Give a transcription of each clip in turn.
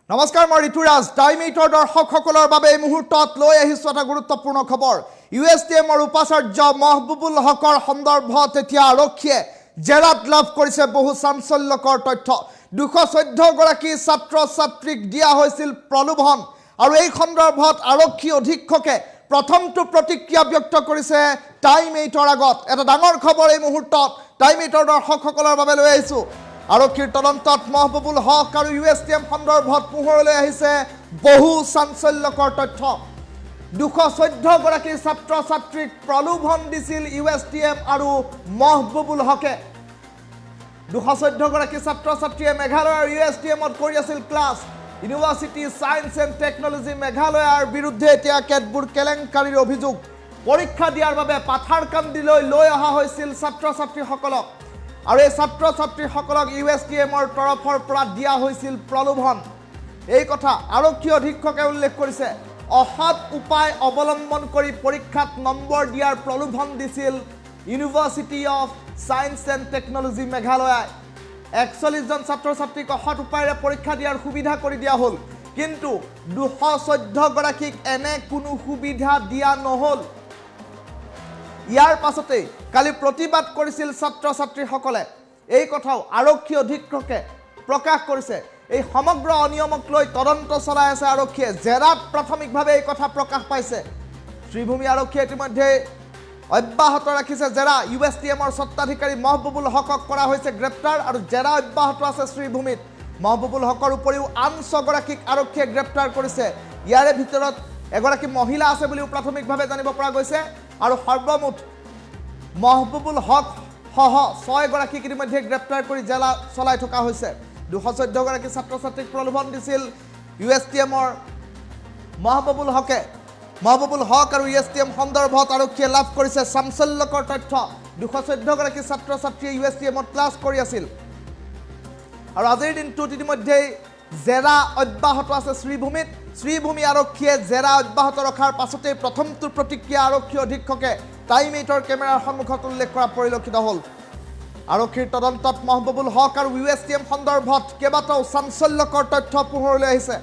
নমস্কাৰ মই ঋতুৰাজ টাইম 8 দৰ্শকসকলৰ বাবে এই মুহূৰ্তত লৈ আহিছোঁ এটা গুৰুত্বপূৰ্ণ খবৰ USTMৰ উপাচাৰ্য মহবুবুল হকৰ সন্দৰ্ভত এতিয়া আৰক্ষীয়ে জেৰাত লাভ কৰিছে বহু চাঞ্চল্যকৰ তথ্য 214 গৰাকী ছাত্ৰ ছাত্ৰীক দিয়া হৈছিল প্ৰলোভন আৰু এই সন্দৰ্ভত আৰক্ষী অধীক্ষকে প্ৰথমটো প্ৰতিক্ৰিয়া ব্যক্ত কৰিছে টাইম 8ৰ আগত এটা ডাঙৰ খবৰ এই মুহূৰ্তত টাইম 8ৰ দৰ্শকসকলৰ বাবে লৈ আহিছোঁ আৰক্ষীৰ তদন্তত মহবুবুল হক আৰু USTM সন্দৰ্ভত পোহৰলৈ আহিছে বহু চাঞ্চল্যকৰ তথ্য 214 গৰাকী ছাত্ৰ ছাত্ৰীক প্ৰলোভন দিছিল USTM আৰু মহবুবুল হকে 214 গৰাকী ছাত্ৰ ছাত্ৰীয়ে মেঘালয়ৰ USTMত কৰি আছিল class university science and technology মেঘালয়ৰ বিৰুদ্ধে এতিয়া কেতবোৰ কেলেংকাৰীৰ অভিযোগ পৰীক্ষা দিয়াৰ বাবে পাথাৰকান্দিলৈ লৈ অহা হৈছিল ছাত্ৰ ছাত্ৰীসকলক আৰু এই ছাত্ৰ ছাত্ৰীসকলক USTMৰ তৰফৰ পৰা দিয়া হৈছিল প্ৰলোভন এই কথা আৰক্ষী অধীক্ষকে উল্লেখ কৰিছে অসৎ উপায় অৱলম্বন কৰি পৰীক্ষাত নম্বৰ দিয়াৰ প্ৰলোভন দিছিল university of science and technology Meghalaya 41 জন ছাত্ৰ ছাত্ৰীক অসৎ উপায়েৰে পৰীক্ষা দিয়াৰ সুবিধা কৰি দিয়া হ'ল কিন্তু 214 গৰাকীক এনে কোনো সুবিধা দিয়া নহল ইয়াৰ পাছতে কালি প্ৰতিবাদ কৰিছিল ছাত্ৰ ছাত্ৰীসকলে এই কথাও আৰক্ষী অধীক্ষকে প্ৰকাশ কৰিছে এই সমগ্ৰ অনিয়মক লৈ তদন্ত চলাই আছে আৰক্ষীয়ে জেৰাত প্ৰাথমিকভাৱে এই কথা প্ৰকাশ পাইছে শ্ৰীভূমি আৰক্ষীয়ে ইতিমধ্যে অব্যাহত ৰাখিছে জেৰা USTMৰ স্বত্বাধিকাৰী মহবুবুল হকক কৰা হৈছে গ্ৰেপ্তাৰ আৰু জেৰা অব্যাহত আছে শ্ৰীভূমিত মহবুবুল হকৰ উপৰিও আন 6 গৰাকীক আৰক্ষীয়ে গ্ৰেপ্তাৰ কৰিছে ইয়াৰে ভিতৰত এগৰাকী মহিলা আছে বুলিও প্ৰাথমিকভাৱে জানিব পৰা গৈছে আৰু সৰ্বমুঠ মহবুবুল হক সহ 6 গৰাকীক ইতিমধ্যে গ্ৰেপ্তাৰ কৰি জেলা চলাই থকা হৈছে 214 গৰাকী ছাত্ৰ ছাত্ৰীক প্ৰলোভন দিছিল USTMৰ মহবুবুল হক আৰু USTM সন্দৰ্ভত আৰক্ষীয়ে লাভ কৰিছে চাঞ্চল্যকৰ তথ্য 214 গৰাকী ছাত্ৰ ছাত্ৰীয়ে USTMত ক্লাছ কৰি আছিল আৰু আজিৰ দিনটোত ইতিমধ্যে জেৰা অব্যাহত আছে শ্ৰীভূমি আৰক্ষীয়ে জেৰা অব্যাহত ৰখাৰ পাছতে প্ৰথমটো প্ৰতিক্ৰিয়া আৰক্ষী অধীক্ষকে টাইম 8ৰ কেমেৰাৰ সন্মুখত উল্লেখ কৰা পৰিলক্ষিত হ'ল আৰক্ষীৰ তদন্তত মহবুবুল হক আৰু USTM সন্দৰ্ভত কেইবাটাও চাঞ্চল্যকৰ তথ্য পোহৰলৈ আহিছে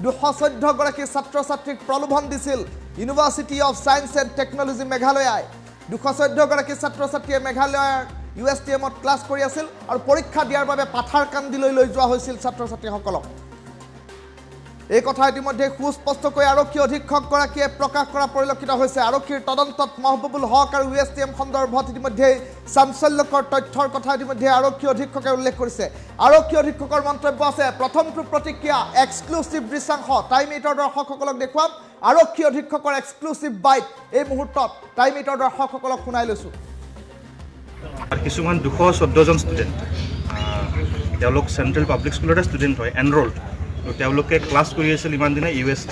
214 গৰাকী ছাত্ৰ ছাত্ৰীক প্ৰলোভন দিছিল university of science and technology Meghalaya 214 গৰাকী ছাত্ৰ ছাত্ৰীয়ে মেঘালয়ৰ USTMত ক্লাছ কৰি আছিল আৰু পৰীক্ষা দিয়াৰ বাবে পাথাৰকান্দিলৈ লৈ যোৱা হৈছিল ছাত্ৰ ছাত্ৰীসকলক এই কথা ইতিমধ্যে সুস্পষ্টকৈ আৰক্ষী অধীক্ষক গৰাকীয়ে প্ৰকাশ কৰা পৰিলক্ষিত হৈছে আৰক্ষীৰ তদন্তত মহবুবুল হক আৰু USTM সন্দৰ্ভত ইতিমধ্যে চাঞ্চল্যকৰ তথ্যৰ কথা ইতিমধ্যে আৰক্ষী অধীক্ষকে উল্লেখ কৰিছে আৰক্ষী অধীক্ষকৰ মন্তব্য আছে প্ৰথমটো প্ৰতিক্ৰিয়া এক্সক্লুসিভ দৃশ্যাংশ টাইম 8ৰ দৰ্শকসকলক দেখুৱাম আৰক্ষী অধীক্ষকৰ এক্সক্লুসিভ বাইট এই মুহূৰ্তত টাইম 8ৰ দৰ্শকসকলক শুনাই লৈছোঁ কিছুমান 214 জন ষ্টুডেণ্ট তেওঁলোক চেণ্ট্ৰেল পাব্লিক স্কুলতে ষ্টুডেণ্ট হয় এনৰোল্ড তো তেওঁলোকে ক্লাছ কৰি আছিল ইমান দিনে UST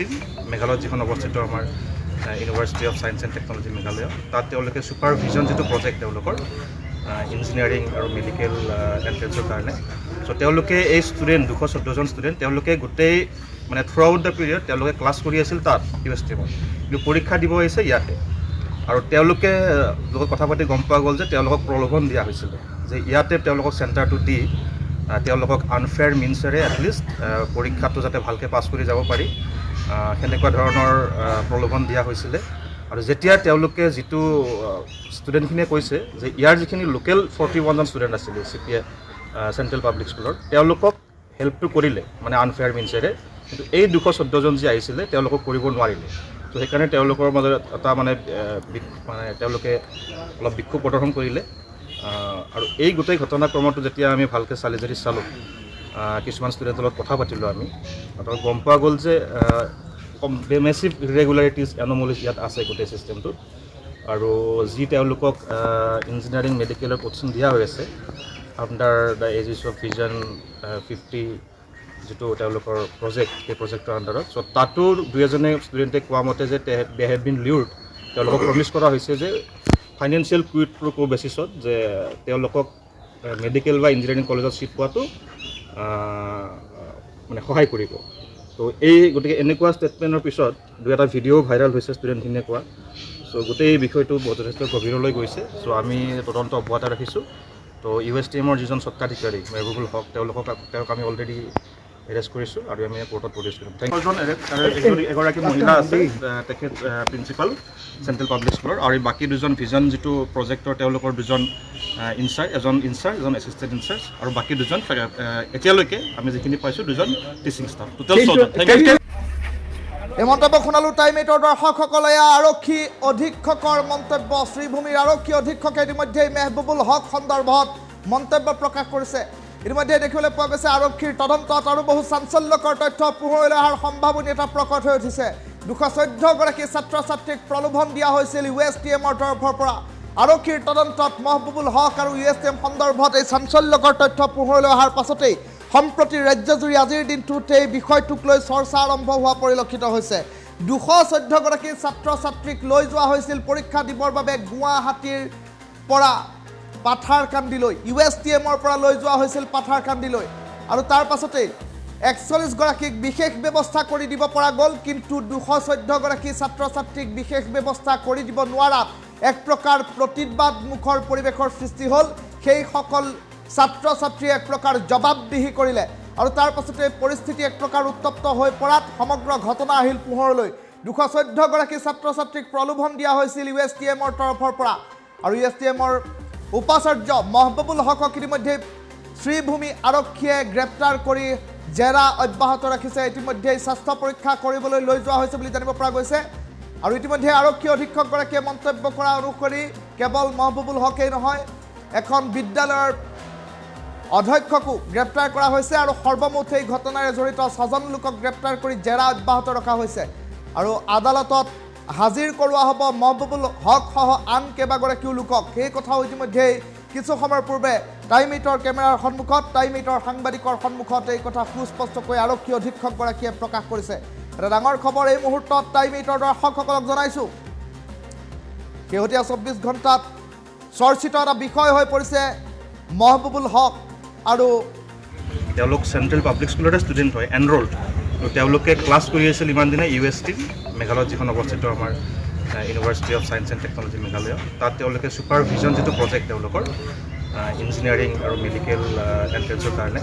মেঘালয়ত যিখন অৱস্থিত আমাৰ university of science and technology Meghalaya তাত তেওঁলোকে ছুপাৰভিজন যিটো প্ৰজেক্ট তেওঁলোকৰ ইঞ্জিনিয়াৰিং আৰু মেডিকেল এণ্ট্ৰেঞ্চৰ কাৰণে চ' তেওঁলোকে এই ষ্টুডেণ্ট 214 জন ষ্টুডেণ্ট তেওঁলোকে গোটেই মানে থ্ৰু আউট দ্য পিৰিয়ড তেওঁলোকে ক্লাছ কৰি আছিল তাত USTমত কিন্তু পৰীক্ষা দিব আহিছে ইয়াতে আৰু তেওঁলোকে লগত কথা পাতি গম পোৱা গ'ল যে তেওঁলোকক প্ৰলোভন দিয়া হৈছিলে যে ইয়াতে তেওঁলোকক চেণ্টাৰটো দি তেওঁলোকক আনফেয়াৰ মিনছেৰে এটলিষ্ট পৰীক্ষাটো যাতে ভালকৈ পাছ কৰি যাব পাৰি সেনেকুৱা ধৰণৰ প্ৰলোভন দিয়া হৈছিলে আৰু যেতিয়া তেওঁলোকে যিটো ষ্টুডেণ্টখিনিয়ে কৈছে যে ইয়াৰ যিখিনি লোকেল 41 জন ষ্টুডেণ্ট আছিলে CPA চেণ্ট্ৰেল পাব্লিক স্কুলৰ তেওঁলোকক হেল্পটো কৰিলে মানে আনফেয়াৰ মিনছেৰে কিন্তু এই 214 জন যি আহিছিলে তেওঁলোকক কৰিব নোৱাৰিলে তো সেইকাৰণে তেওঁলোকৰ মাজত এটা মানে তেওঁলোকে অলপ বিক্ষোভ প্ৰদৰ্শন কৰিলে আৰু এই গোটেই ঘটনাক্ৰমটো যেতিয়া আমি ভালকৈ চালি জাৰি চালোঁ কিছুমান ষ্টুডেণ্টৰ লগত কথা পাতিলোঁ আমি আৰু গম পোৱা গ'ল যে মেচিভ ইৰেগুলাৰিটিজ এন'মলিজ ইয়াত আছে গোটেই ছিষ্টেমটোত আৰু যি তেওঁলোকক ইঞ্জিনিয়াৰিং মেডিকেলৰ কোচিং দিয়া হৈ আছে under the aegis of vision 50 যিটো তেওঁলোকৰ প্ৰজেক্ট সেই প্ৰজেক্টৰ আণ্ডাৰত চ' তাতো দুই এজনে ষ্টুডেণ্টে কোৱা মতে যে দে হেভ বিন লিউৰ্ড তেওঁলোকক প্ৰমিছ কৰা হৈছে যে ফাইনেন্সিয়েল কুইড প্ৰ' বেচিছত যে তেওঁলোকক মেডিকেল বা ইঞ্জিনিয়াৰিং কলেজত ছিট পোৱাটো মানে সহায় কৰিব তো এই গতিকে এনেকুৱা ষ্টেটমেণ্টৰ পিছত দুই এটা ভিডিঅ' ভাইৰেল হৈছে ষ্টুডেণ্টখিনিয়ে কোৱা চ' গোটেই বিষয়টো যথেষ্ট গভীৰলৈ গৈছে চ' আমি তদন্ত অব্যাহত ৰাখিছোঁ তো USTMৰ যিজন স্বত্বাধিকাৰী মহবুবুল হক তেওঁক আমি অলৰেডি এৰেষ্ট কৰিছোঁ আৰু আমি কোৰ্টত প্ৰডিউচ কৰিম। এগৰাকী মহিলা আছে, তেখেত প্ৰিন্সিপাল চেণ্ট্ৰেল পাব্লিক স্কুলৰ, আৰু বাকী দুজন ভিজন যিটো প্ৰজেক্টৰ তেওঁলোকৰ দুজন ইনচাৰ্জ, এজন এছিষ্টেণ্ট ইনচাৰ্জ, আৰু বাকী দুজন এতিয়ালৈকে আমি যিখিনি পাইছোঁ দুজন টিচিং ষ্টাফ, টোটেল 6জন। এই মন্তব্য শুনালো টাইম 8ৰ দৰ্শকসকলে। আৰক্ষী অধীক্ষকৰ মন্তব্য। শ্ৰীভূমিৰ আৰক্ষী অধীক্ষকে ইতিমধ্যে মেহবুবুল হক সন্দৰ্ভত মন্তব্য প্ৰকাশ কৰিছে। ইতিমধ্যে দেখিবলৈ পোৱা গৈছে আৰক্ষীৰ তদন্তত আৰু বহু চাঞ্চল্যকৰ তথ্য পোহৰলৈ অহাৰ সম্ভাৱনীয়তা প্ৰকট হৈ উঠিছে। 214গৰাকী ছাত্ৰ ছাত্ৰীক প্ৰলোভন দিয়া হৈছিল USTMৰ তৰফৰ পৰা। আৰক্ষীৰ তদন্তত মহবুবুল হক আৰু USTM সন্দৰ্ভত এই চাঞ্চল্যকৰ তথ্য পোহৰলৈ অহাৰ পাছতেই সম্প্ৰতি ৰাজ্যজুৰি আজিৰ দিনটোত এই বিষয়টোক লৈ চৰ্চা আৰম্ভ হোৱা পৰিলক্ষিত হৈছে। 214গৰাকী ছাত্ৰ ছাত্ৰীক লৈ যোৱা হৈছিল পৰীক্ষা দিবৰ বাবে গুৱাহাটীৰ পৰা পাথাৰকান্দিলৈ, USTMৰ পৰা লৈ যোৱা হৈছিল পাথাৰকান্দিলৈ, আৰু তাৰ পাছতেই 41গৰাকীক বিশেষ ব্যৱস্থা কৰি দিব পৰা গ'ল। কিন্তু 214গৰাকী ছাত্ৰ ছাত্ৰীক বিশেষ ব্যৱস্থা কৰি দিব নোৱাৰাত এক প্ৰকাৰ প্ৰতিবাদমুখৰ পৰিৱেশৰ সৃষ্টি হ'ল। সেইসকল ছাত্ৰ ছাত্ৰীয়ে এক প্ৰকাৰ জবাবদিহি কৰিলে, আৰু তাৰ পাছতে পৰিস্থিতি এক প্ৰকাৰ উত্তপ্ত হৈ পৰাত সমগ্ৰ ঘটনা আহিল পোহৰলৈ। 214গৰাকী ছাত্ৰ ছাত্ৰীক প্ৰলোভন দিয়া হৈছিল USTMৰ তৰফৰ পৰা, আৰু USTMৰ উপাচাৰ্য মহবুবুল হকক ইতিমধ্যে শ্ৰীভূমি আৰক্ষীয়ে গ্ৰেপ্তাৰ কৰি জেৰা অব্যাহত ৰাখিছে। ইতিমধ্যে স্বাস্থ্য পৰীক্ষা কৰিবলৈ লৈ যোৱা হৈছে বুলি জানিব পৰা গৈছে। আৰু ইতিমধ্যে আৰক্ষী অধীক্ষকগৰাকীয়ে মন্তব্য কৰা অনুসৰি কেৱল মহবুবুল হকেই নহয়, এখন বিদ্যালয়ৰ অধ্যক্ষকো গ্ৰেপ্তাৰ কৰা হৈছে, আৰু সৰ্বমুঠ এই ঘটনাৰে জড়িত 6জন লোকক গ্ৰেপ্তাৰ কৰি জেৰা অব্যাহত ৰখা হৈছে। আৰু আদালতত হাজিৰ কৰোৱা হ'ব মহবুবুল হক সহ আন কেইবাগৰাকীও লোকক। সেই কথাও ইতিমধ্যেই কিছু সময়ৰ পূৰ্বে টাইম 8ৰ কেমেৰাৰ সন্মুখত, টাইম 8ৰ সাংবাদিকৰ সন্মুখত এই কথা সুস্পষ্টকৈ আৰক্ষী অধীক্ষকগৰাকীয়ে প্ৰকাশ কৰিছে। এটা ডাঙৰ খবৰ এই মুহূৰ্তত টাইম 8ৰ দৰ্শকসকলক জনাইছোঁ। শেহতীয়া 24 ঘণ্টাত চৰ্চিত এটা বিষয় হৈ পৰিছে মহবুবুল হক, আৰু তেওঁলোক চেণ্ট্ৰেল পাব্লিক স্কুলতে ষ্টুডেণ্ট হয়, এনৰল্ড। তো তেওঁলোকে ক্লাছ কৰি আছিল ইমান দিনে UST মেঘালয়ত যিখন অৱস্থিত আমাৰ university of science and technology Meghalaya, তাত তেওঁলোকে ছুপাৰভিজন যিটো প্ৰজেক্ট তেওঁলোকৰ ইঞ্জিনিয়াৰিং আৰু মেডিকেল এণ্ট্ৰেঞ্চৰ কাৰণে।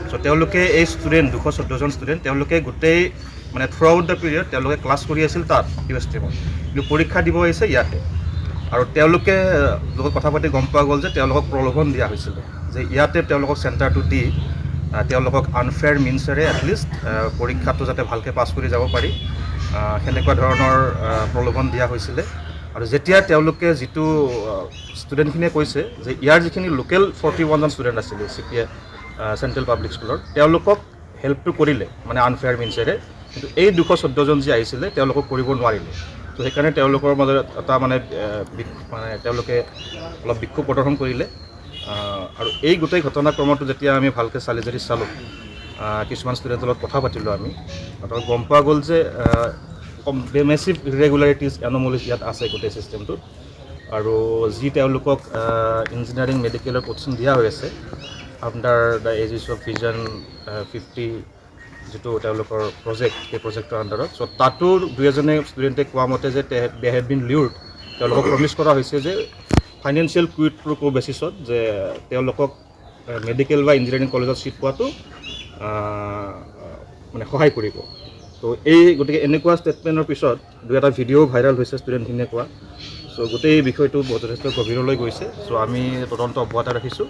চ' তেওঁলোকে এই ষ্টুডেণ্ট 214জন ষ্টুডেণ্ট তেওঁলোকে গোটেই মানে থ্ৰু আউট দ্য পিৰিয়ড তেওঁলোকে ক্লাছ কৰি আছিল তাত USTMত, কিন্তু পৰীক্ষা দিব আহিছে ইয়াতে। আৰু তেওঁলোকে লগত কথা পাতি গম পোৱা গ'ল যে তেওঁলোকক প্ৰলোভন দিয়া হৈছিলে যে ইয়াতে তেওঁলোকক চেণ্টাৰটো দি তেওঁলোকক আনফেয়াৰ মিনছেৰে এটলিষ্ট পৰীক্ষাটো যাতে ভালকৈ পাছ কৰি যাব পাৰি, সেনেকুৱা ধৰণৰ প্ৰলোভন দিয়া হৈছিলে। আৰু যেতিয়া তেওঁলোকে যিটো ষ্টুডেণ্টখিনিয়ে কৈছে যে ইয়াৰ যিখিনি লোকেল 41জন ষ্টুডেণ্ট আছিলে CPA চেণ্ট্ৰেল পাব্লিক স্কুলৰ, তেওঁলোকক হেল্পটো কৰিলে মানে আনফেয়াৰ মিনছেৰে, কিন্তু এই 214জন যি আহিছিলে তেওঁলোকক কৰিব নোৱাৰিলে। তো সেইকাৰণে তেওঁলোকৰ মাজত এটা মানে তেওঁলোকে অলপ বিক্ষোভ প্ৰদৰ্শন কৰিলে। আৰু এই গোটেই ঘটনাক্ৰমটো যেতিয়া আমি ভালকৈ চালি জাৰি চালোঁ, কিছুমান ষ্টুডেণ্টৰ লগত কথা পাতিলোঁ আমি, তাত গম পোৱা গ'ল যে মেচিভ ইৰেগুলাৰিটিজ এন'মলিজ ইয়াত আছে গোটেই ছিষ্টেমটোত। আৰু যি তেওঁলোকক ইঞ্জিনিয়াৰিং মেডিকেলৰ কোচিং দিয়া হৈ আছে under the aegis of vision 50 যিটো তেওঁলোকৰ প্ৰজেক্ট, সেই প্ৰজেক্টৰ আণ্ডাৰত। চ' তাতো দুই এজনে ষ্টুডেণ্টে কোৱা মতে যে দে হেভ বিন লিউৰ্ড, তেওঁলোকক প্ৰমিছ কৰা হৈছে যে ফাইনেন্সিয়েল কুইড প্ৰ' কো বেচিছত যে তেওঁলোকক মেডিকেল বা ইঞ্জিনিয়াৰিং কলেজত ছিট পোৱাটো মানে সহায় কৰিব। তো এই গতিকে এনেকুৱা ষ্টেটমেণ্টৰ পিছত দুই এটা ভিডিঅ' ভাইৰেল হৈছে ষ্টুডেণ্টখিনিয়ে কোৱা। চ' গোটেই বিষয়টো যথেষ্ট গভীৰলৈ গৈছে। চ' আমি তদন্ত অব্যাহত ৰাখিছোঁ।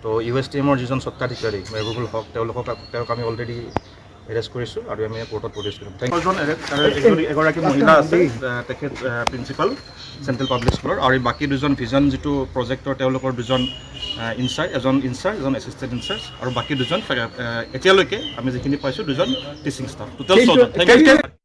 তো USTMৰ যিজন স্বত্বাধিকাৰী মেহবুবুল হক, তেওঁক আমি অলৰেডি এৰেষ্ট কৰিছোঁ আৰু আমি কোৰ্টত প্ৰডিউচ কৰিম। এগৰাকী মহিলা আছে, তেখেত প্ৰিন্সিপাল চেণ্ট্ৰেল পাব্লিক স্কুলৰ, আৰু বাকী দুজন ভিজন যিটো প্ৰজেক্টৰ তেওঁলোকৰ দুজন ইনচাৰ্জ, এজন এছিষ্টেণ্ট ইনচাৰ্জ, আৰু বাকী দুজন এতিয়ালৈকে আমি যিখিনি পাইছোঁ দুজন টিচিং ষ্টাফ, টোটেল 6জন।